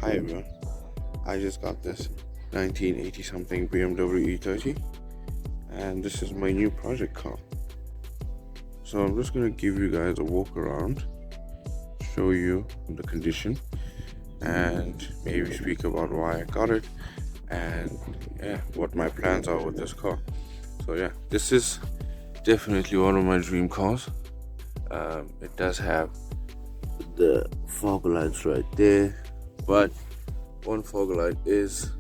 Hi everyone, I just got this 1980 something BMW E30 and this is my new project car. So I'm just going to give you guys a walk around, show you the condition and maybe speak about why I got it and what my plans are with this car. So this is definitely one of my dream cars. It does have the fog lights right there, but one fog light is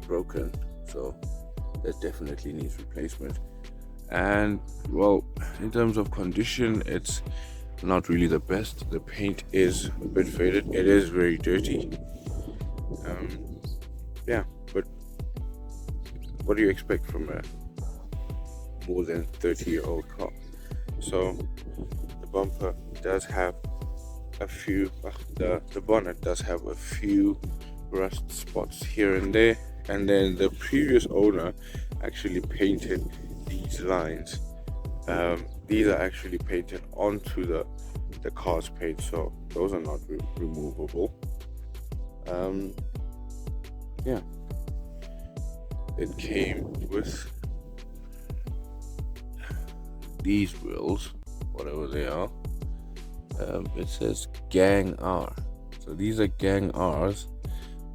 broken, so that definitely needs replacement. And well, in terms of condition, it's not really the best. The paint is a bit faded, it is very dirty. But what do you expect from a more than 30-year-old car? So the bumper does have a few the bonnet does have a few rust spots here and there, and then the previous owner actually painted these lines. These are actually painted onto the car's paint, so those are not removable. It came with these wheels, whatever they are. It says Gang R, so these are Gang R's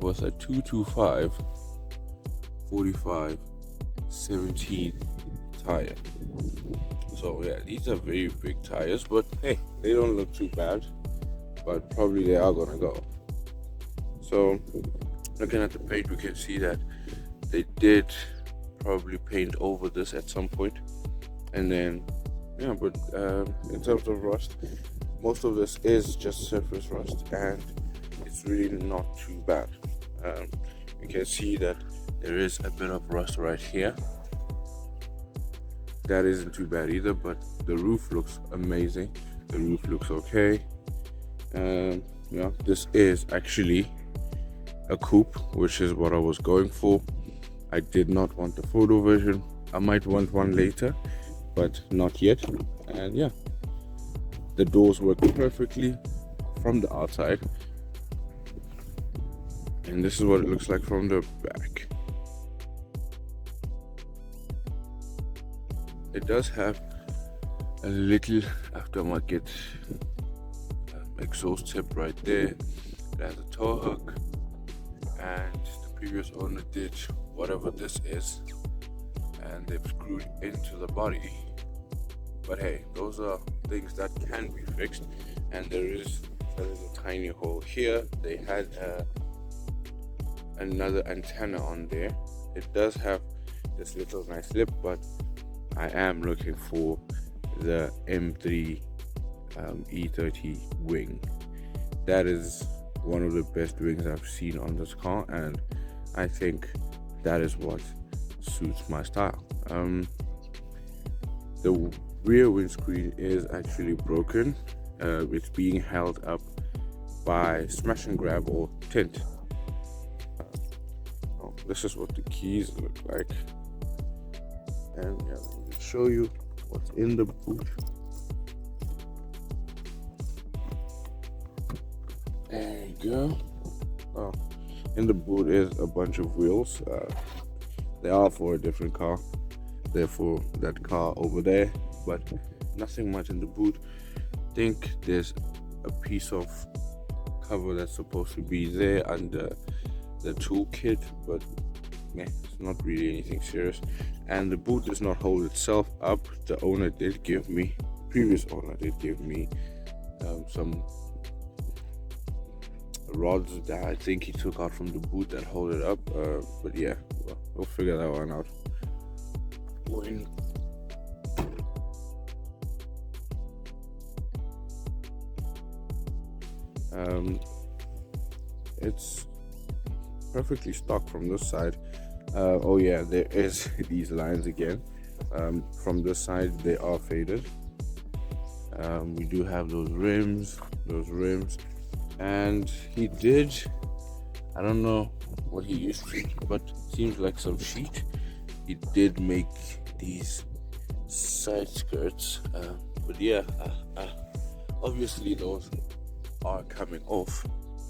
with a 225 45 17 tire. So these are very big tires, but hey, they don't look too bad, but probably they are gonna go. So looking at the paint, we can see that they did probably paint over this at some point, and then but in terms of rust, most of this is just surface rust and it's really not too bad. You can see that there is a bit of rust right here. That isn't too bad either, but the roof looks amazing. The roof looks okay. This is actually a coupe, which is what I was going for. I did not want the photo version. I might want one later, but not yet. And the doors work perfectly from the outside, and this is what it looks like from the back. It does have a little aftermarket exhaust tip right there. It has a tow hook, and the previous owner did whatever this is and they've screwed into the body. But hey, those are things that can be fixed, and there is a tiny hole here. They had another antenna on there. It does have this little nice lip, but I am looking for the M3 E30 wing. That is one of the best wings I've seen on this car, and I think that is what suits my style. The rear windscreen is actually broken. It's being held up by smash and grab or tint. This is what the keys look like, and let me show you what's in the boot. There you go. In the boot is a bunch of wheels. They are for a different car. They're for that car over there, but nothing much in the boot. I think there's a piece of cover that's supposed to be there under the toolkit, but it's not really anything serious. And the boot does not hold itself up. The previous owner did give me some rods that I think he took out from the boot that hold it up. But we'll figure that one out. It's perfectly stock from this side. There is these lines again. From this side they are faded. We do have those rims, and he did, I don't know what he used to, but seems like some sheet. He did make these side skirts, but obviously those are coming off.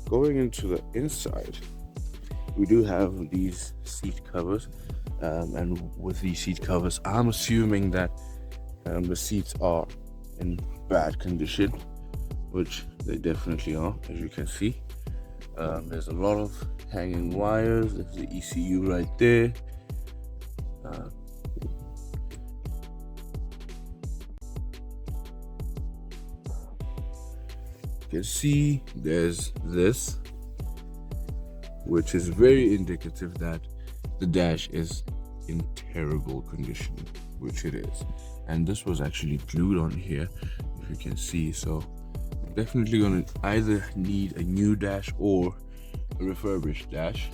going into the inside, we do have these seat covers, and with these seat covers, I'm assuming that the seats are in bad condition, which they definitely are, as you can see. There's a lot of hanging wires. There's the ECU right there. You can see there's this, which is very indicative that the dash is in terrible condition, which it is. And this was actually glued on here, if you can see. So I'm definitely gonna either need a new dash or a refurbished dash.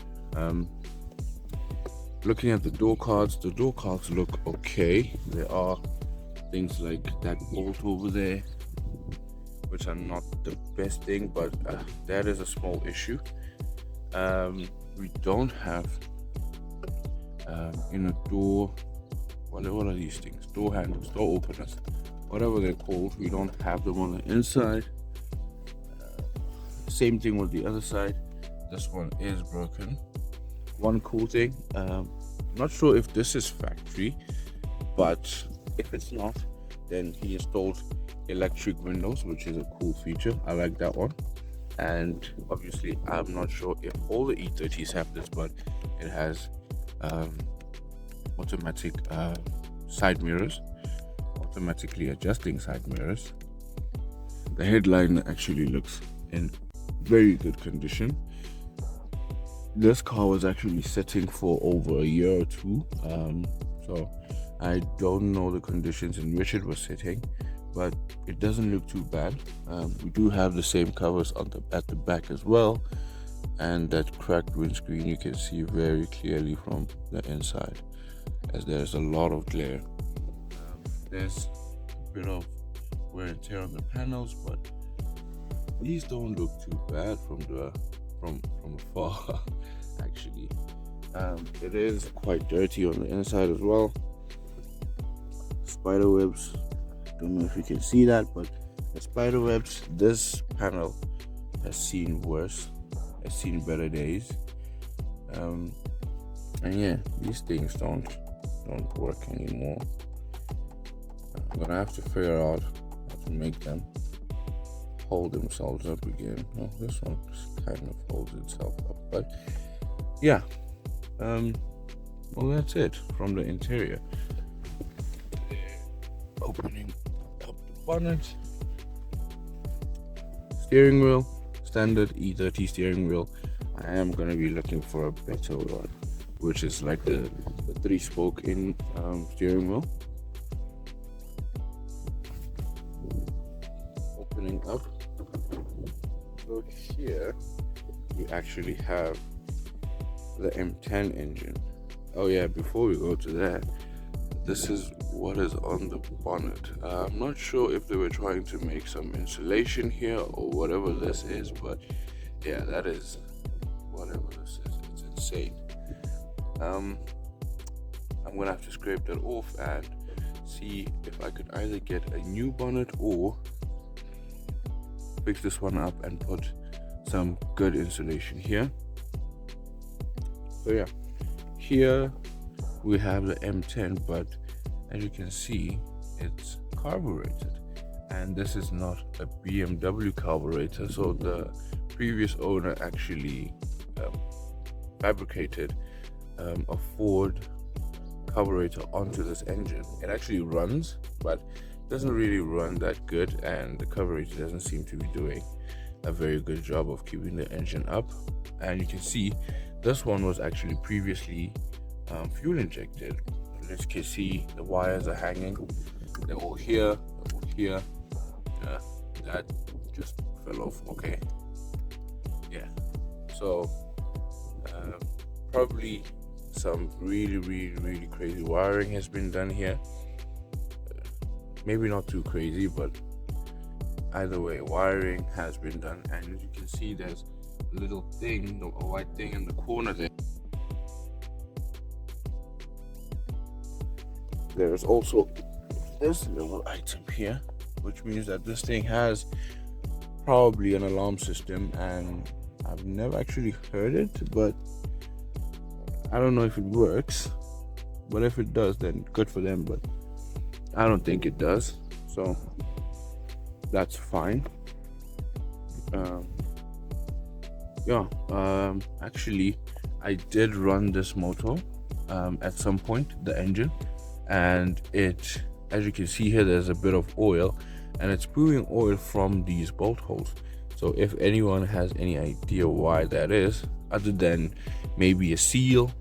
Looking at the door cards look okay. There are things like that bolt over there, which are not the best thing, but that is a small issue. We don't have door, what are these things, door handles, door openers, whatever they're called. We don't have them on the inside. Same thing with the other side. This one is broken. One cool thing, not sure if this is factory, but if it's not, then he installed electric windows, which is a cool feature. I like that one. And obviously I'm not sure if all the E30s have this, but it has automatic side mirrors, automatically adjusting side mirrors. The headline actually looks in very good condition. This car was actually sitting for over a year or two, so I don't know the conditions in which it was sitting, but it doesn't look too bad. We do have the same covers at the back as well, and that cracked windscreen you can see very clearly from the inside, as there's a lot of glare. There's a bit of wear and tear on the panels, but these don't look too bad from afar. Actually, it is quite dirty on the inside as well. Spider webs, don't know if you can see that, but the spider webs, this panel has seen worse, has seen better days. And yeah, these things don't work anymore. I'm gonna have to figure out how to make them hold themselves up again. Oh, this one just kind of holds itself up, but yeah. Well, that's it from the interior. Opening up the bonnet, steering wheel, standard E30 steering wheel. I am gonna be looking for a better one, which is like the 3-spoke in steering wheel. Opening up, so here we actually have the M10 engine. Oh yeah, before we go to that, this is what is on the bonnet. I'm not sure if they were trying to make some insulation here or whatever this is, but yeah, that is whatever this is. It's insane. I'm gonna have to scrape that off and see if I could either get a new bonnet or fix this one up and put some good insulation here. So yeah, here we have the M10, but as you can see, it's carbureted, and this is not a BMW carburetor. So the previous owner actually fabricated a Ford carburetor onto this engine. It actually runs, but doesn't really run that good, and the carburetor doesn't seem to be doing a very good job of keeping the engine up. And you can see this one was actually previously fuel injected. As you can see, the wires are hanging. They're all here, they're all here. That just fell off. Okay, yeah, so probably some really crazy wiring has been done here. Maybe not too crazy, but either way, wiring has been done. And as you can see, there's a little thing, a white thing in the corner there. There's also this little item here, which means that this thing has probably an alarm system, and I've never actually heard it, but I don't know if it works. But if it does, then good for them, but I don't think it does, so that's fine. Actually, I did run this motor at some point, the engine, and it, as you can see here, there's a bit of oil, and it's spewing oil from these bolt holes. So if anyone has any idea why that is, other than maybe a seal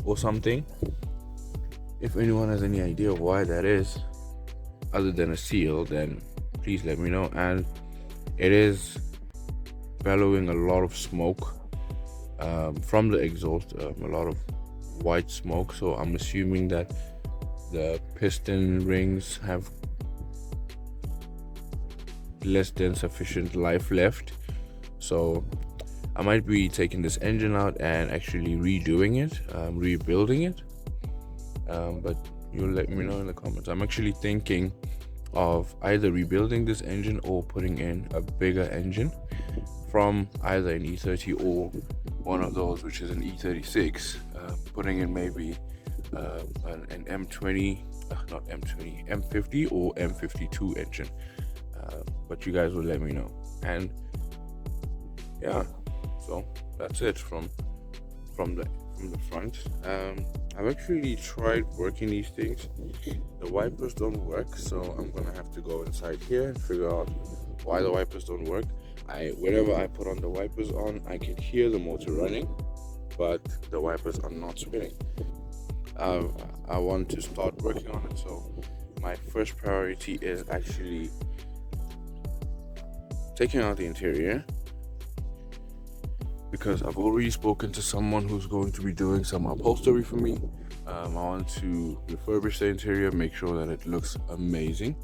or something, if anyone has any idea why that is, other than a seal, then please let me know. And it is bellowing a lot of smoke from the exhaust, a lot of white smoke. So I'm assuming that the piston rings have less than sufficient life left. So I might be taking this engine out and actually redoing it, rebuilding it. But you'll let me know in the comments. I'm actually thinking of either rebuilding this engine or putting in a bigger engine from either an E30 or one of those, which is an E36, putting in maybe an M20, not M20, M50 or M52 engine. But you guys will let me know. And yeah, so that's it from the front. I've actually tried working these things. The wipers don't work, so I'm gonna have to go inside here and figure out why the wipers don't work. Whenever I put on the wipers on, I can hear the motor running, but the wipers are not spinning. I want to start working on it, so my first priority is actually taking out the interior, because I've already spoken to someone who's going to be doing some upholstery for me. I want to refurbish the interior, make sure that it looks amazing,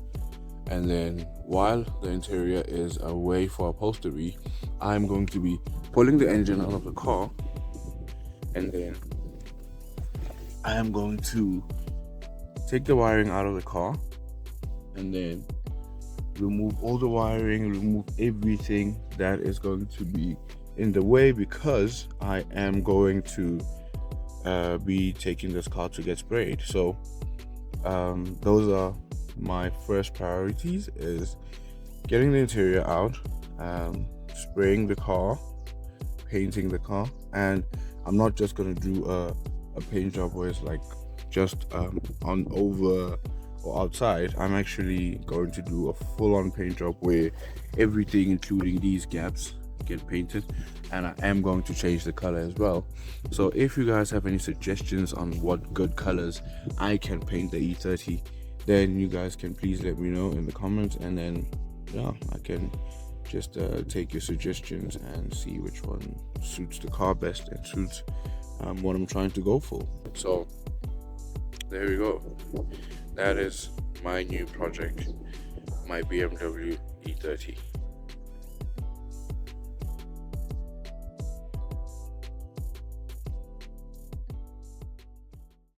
and then while the interior is away for upholstery, I'm going to be pulling the engine out of the car, and then I am going to take the wiring out of the car and then remove all the wiring, remove everything that is going to be in the way, because I am going to be taking this car to get sprayed. So those are my first priorities, is getting the interior out, spraying the car, painting the car. And I'm not just going to do a paint job where it's like just on over or outside. I'm actually going to do a full-on paint job where everything, including these gaps, get painted, and I am going to change the color as well. So if you guys have any suggestions on what good colors I can paint the E30, then you guys can please let me know in the comments, and then yeah, I can just take your suggestions and see which one suits the car best and suits what I'm trying to go for. So there we go. That is my new project, my BMW E30.